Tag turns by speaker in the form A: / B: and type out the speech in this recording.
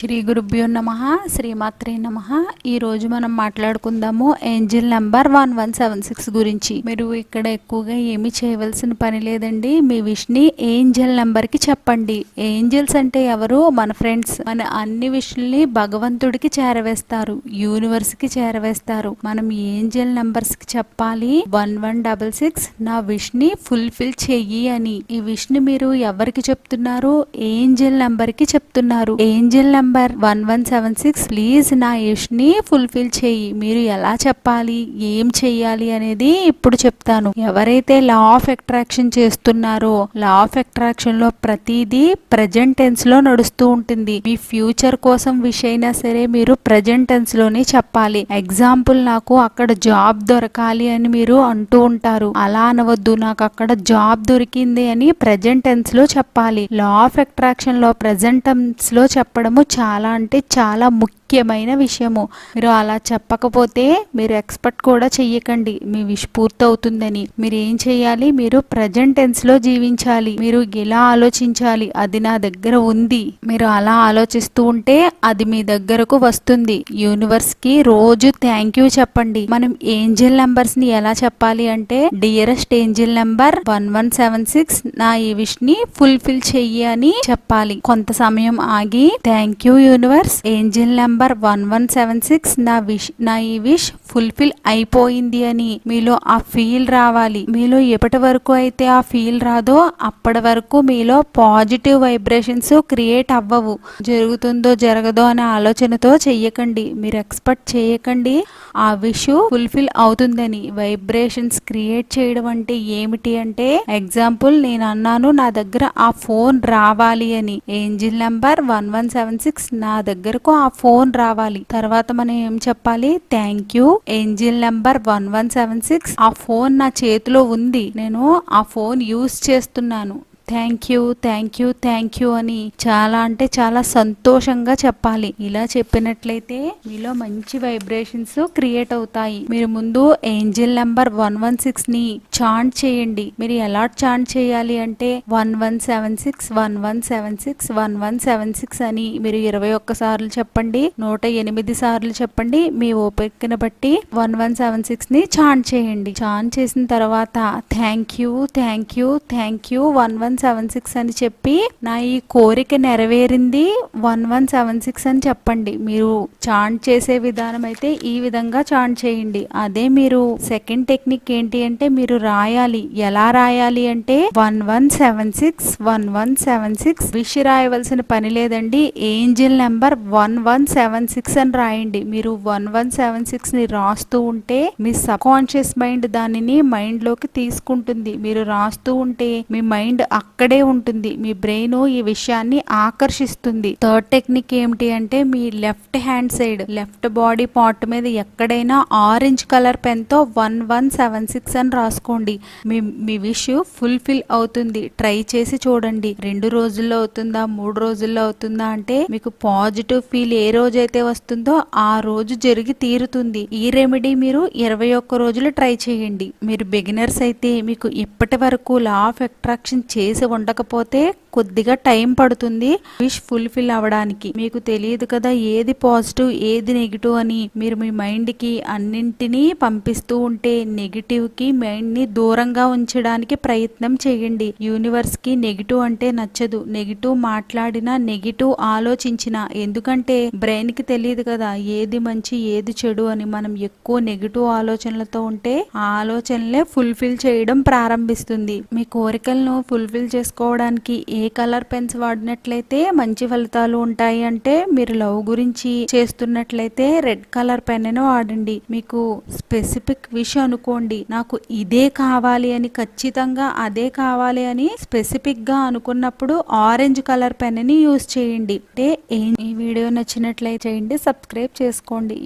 A: శ్రీ గురుభ్యో నమః శ్రీమాత్రే నమః. ఈ రోజు మనం మాట్లాడుకుందాము ఏంజల్ నెంబర్ 1176 గురించి. మీరు ఇక్కడ ఎక్కువగా ఏమీ చేయవలసిన పని లేదండి. మీ విష్ ని ఏంజల్ నెంబర్ కి చెప్పండి. ఏంజల్స్ అంటే ఎవరు? మన ఫ్రెండ్స్. మన అన్ని విషుల్ని భగవంతుడికి చేరవేస్తారు, యూనివర్స్ కి చేరవేస్తారు. మనం ఏంజల్ నెంబర్స్ కి చెప్పాలి 1166 నా విష్ ని ఫుల్ఫిల్ చెయ్యి అని. ఈ విష్ ని మీరు ఎవరికి చెప్తున్నారు? ఏంజల్ నెంబర్ కి చెప్తున్నారు. ఏంజల్ నెంబర్ 1176 ప్లీజ్ నా విష్ ని ఫుల్ఫిల్ చేయి. మీరు ఎలా చెప్పాలి, ఏం చెయ్యాలి అనేది ఇప్పుడు చెప్తాను. ఎవరైతే లా ఆఫ్ అట్రాక్షన్ చేస్తున్నారో, లా ఆఫ్ అట్రాక్షన్ లో ప్రతిదీ ప్రెజెంట్ టెన్స్ లో నడుస్తూ ఉంటుంది. మీ ఫ్యూచర్ కోసం విష్ అయినా సరే మీరు ప్రెజెంట్ టెన్స్ లోనే చెప్పాలి. ఎగ్జాంపుల్, నాకు అక్కడ జాబ్ దొరకాలి అని మీరు అంటూ ఉంటారు. అలా అనవద్దు, నాకు అక్కడ జాబ్ దొరికింది అని ప్రెజెంట్ టెన్స్ లో చెప్పాలి. లా ఆఫ్ అట్రాక్షన్ లో ప్రెజెంట్ టెన్స్ లో చెప్పడము చాలా అంటే చాలా ముఖ్యమైన విషయము. మీరు అలా చెప్పకపోతే మీరు ఎక్స్పెక్ట్ కూడా చెయ్యకండి మీ విష్ పూర్తవుతుందని. మీరు ఏం చెయ్యాలి? మీరు ప్రజెంట్ టెన్స్ లో జీవించాలి. మీరు ఇలా ఆలోచించాలి, అది నా దగ్గర ఉంది. మీరు అలా ఆలోచిస్తూ ఉంటే అది మీ దగ్గరకు వస్తుంది. యూనివర్స్ కి రోజు థ్యాంక్ యూ చెప్పండి. మనం ఏంజల్ నెంబర్స్ ని ఎలా చెప్పాలి అంటే, డియరెస్ట్ ఏంజల్ నెంబర్ 1176 నా ఈ విష్ ని ఫుల్ఫిల్ చెయ్యి అని చెప్పాలి. కొంత సమయం ఆగి, thank you universe, Angel number 1176 నా ఈ విష్ ఫుల్ఫిల్ అయిపోయింది అని మీలో ఆ ఫీల్ రావాలి. మీలో ఎప్పటి వరకు అయితే ఆ ఫీల్ రాదో అప్పటి వరకు మీలో పాజిటివ్ వైబ్రేషన్స్ క్రియేట్ అవ్వవు. జరుగుతుందో జరగదో అనే ఆలోచనతో చెయ్యకండి. మీరు ఎక్స్పెక్ట్ చేయకండి ఆ విష్ ఫుల్ఫిల్ అవుతుందని. వైబ్రేషన్స్ క్రియేట్ చేయడం అంటే ఏమిటి అంటే, ఎగ్జాంపుల్ నేను అన్నాను నా దగ్గర ఆ ఫోన్ రావాలి అని. ఏంజల్ నెంబర్ 1176 నా దగ్గరకు ఆ ఫోన్ రావాలి. తర్వాత మనం ఏం చెప్పాలి? థ్యాంక్ యూ ఏంజల్ నెంబర్ 1176 ఆ ఫోన్ నా చేతిలో ఉంది, నేను ఆ ఫోన్ యూస్ చేస్తున్నాను. Thank you thank you thank you అని చాలా అంటే చాలా సంతోషంగా చెప్పాలి. ఇలా చెప్పినట్లయితే మీలో మంచి వైబ్రేషన్స్ క్రియేట్ అవుతాయి. మీరు ముందు ఏంజల్ నెంబర్ 116 ని చాంట్ చేయండి. మీరు ఎలా చాంట్ చేయాలి అంటే, 1176 1176 1176 అని మీరు 21 సార్లు చెప్పండి, 108 సార్లు చెప్పండి. మీ ఓపికను బట్టి 1176 ని చాంట్ చేయండి. చాంట్ చేసిన తర్వాత thank you thank you thank you 1176 అని చెప్పి, నా ఈ కోరిక నెరవేరింది 1176 అని చెప్పండి. మీరు చాంట్ చేసే విధానం అయితే ఈ విధంగా చాంట్ చేయండి. అదే మీరు సెకండ్ టెక్నిక్ ఏంటి అంటే, మీరు రాయాలి. ఎలా రాయాలి అంటే, 1176 1176 విష్ రాయవలసిన పని లేదండి. ఏంజల్ నెంబర్ 1176 అని రాయండి. మీరు 1176 ని రాస్తూ ఉంటే మీ సబ్ కాన్షియస్ మైండ్ దానిని మైండ్ లోకి తీసుకుంటుంది. మీరు రాస్తూ ఉంటే మీ మైండ్ అక్కడే ఉంటుంది. మీ బ్రెయిన్ ఈ విషయాన్ని ఆకర్షిస్తుంది. థర్డ్ టెక్నిక్ ఏమిటి అంటే, మీ left hand side left body part మీద ఎక్కడైనా ఆరెంజ్ కలర్ పెన్ తో 1176 అని రాసుకోండి. మీ విష్ ఫుల్ఫిల్ అవుతుంది. ట్రై చేసి చూడండి. 2 రోజుల్లో అవుతుందా, 3 రోజుల్లో అవుతుందా అంటే, మీకు పాజిటివ్ ఫీల్ ఏ రోజైతే వస్తుందో ఆ రోజు జరిగి తీరుతుంది. ఈ రెమెడీ మీరు 21 రోజులు ట్రై చేయండి. మీరు బిగినర్స్ అయితే మీకు ఇప్పటి వరకు లా ఆఫ్ అట్రాక్షన్ చేసి ఉండకపోతే కొద్దిగా టైం పడుతుంది విష్ ఫుల్ఫిల్ అవ్వడానికి. మీకు తెలియదు కదా ఏది పాజిటివ్ ఏది నెగిటివ్ అని. మీరు మీ మైండ్ కి అన్నింటినీ పంపిస్తూ ఉంటే నెగిటివ్ కి మైండ్ ని దూరంగా ఉంచడానికి ప్రయత్నం చేయండి. యూనివర్స్ కి నెగిటివ్ అంటే నచ్చదు. నెగిటివ్ మాట్లాడినా, నెగిటివ్ ఆలోచించినా, ఎందుకంటే బ్రెయిన్ కి తెలియదు కదా ఏది మంచి ఏది చెడు అని. మనం ఎక్కువ నెగిటివ్ ఆలోచనలతో ఉంటే ఆ ఆలోచనలే ఫుల్ఫిల్ చేయడం ప్రారంభిస్తుంది. మీ కోరికలను ఫుల్ఫిల్ చేసుకోవడానికి ఏ కలర్ పెన్స్ వాడినట్లయితే మంచి ఫలితాలు ఉంటాయి అంటే, మీరు లవ్ గురించి చేస్తున్నట్లయితే రెడ్ కలర్ పెన్ ని వాడండి. మీకు స్పెసిఫిక్ విష్ అనుకోండి, నాకు ఇదే కావాలి అని, ఖచ్చితంగా అదే కావాలి అని స్పెసిఫిక్ గా అనుకున్నప్పుడు ఆరెంజ్ కలర్ పెన్ ని యూజ్ చేయండి. అంటే ఈ వీడియో నచ్చినట్లయితే చేయండి, సబ్స్క్రైబ్ చేసుకోండి.